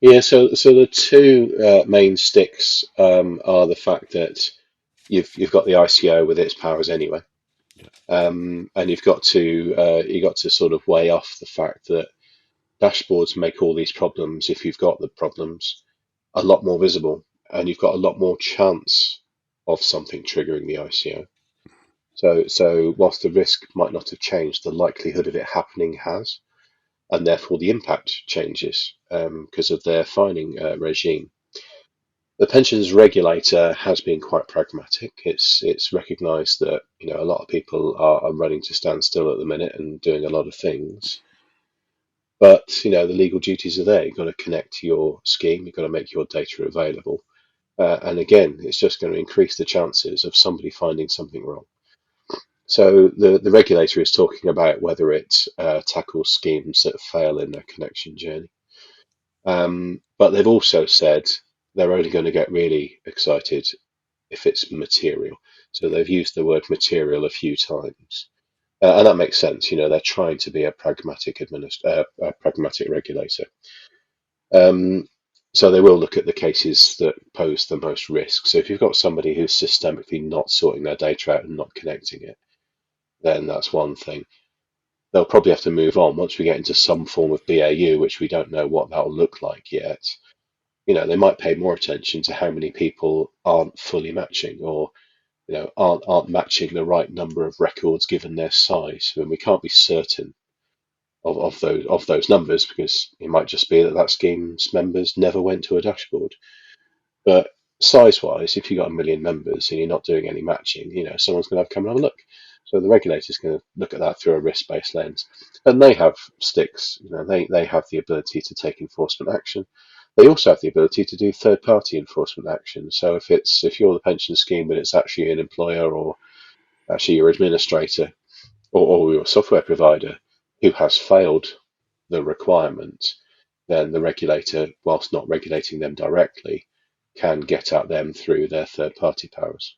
Yeah, so the two main sticks are the fact that you've got the ICO with its powers anyway, Yeah. and you got to sort of weigh off the fact that dashboards make all these problems, if you've got the problems, a lot more visible, and you've got a lot more chance of something triggering the ICO. So whilst the risk might not have changed, the likelihood of it happening has, and therefore the impact changes because of their fining regime. The pensions regulator has been quite pragmatic. It's recognised that a lot of people are running to stand still at the minute and doing a lot of things, but the legal duties are there. You've got to connect to your scheme. You've got to make your data available, and again, it's just going to increase the chances of somebody finding something wrong. So the regulator is talking about whether it tackles schemes that fail in their connection journey. But they've also said they're only going to get really excited if it's material. So they've used the word material a few times. And that makes sense. They're trying to be a pragmatic regulator. Um, so they will look at the cases that pose the most risk. So if you've got somebody who's systemically not sorting their data out and not connecting it, then that's one thing. They'll probably have to move on once we get into some form of BAU, which we don't know what that'll look like yet. They might pay more attention to how many people aren't fully matching, or aren't matching the right number of records given their size. I mean, we can't be certain of those numbers because it might just be that scheme's members never went to a dashboard. But size-wise, if you've got a million members and you're not doing any matching, someone's going to have to come and have a look. So the regulator's going to look at that through a risk-based lens, and they have sticks. They have the ability to take enforcement action. They also have the ability to do third-party enforcement action. So if you're the pension scheme, but it's actually an employer or actually your administrator or your software provider who has failed the requirement, then the regulator, whilst not regulating them directly, can get at them through their third party powers.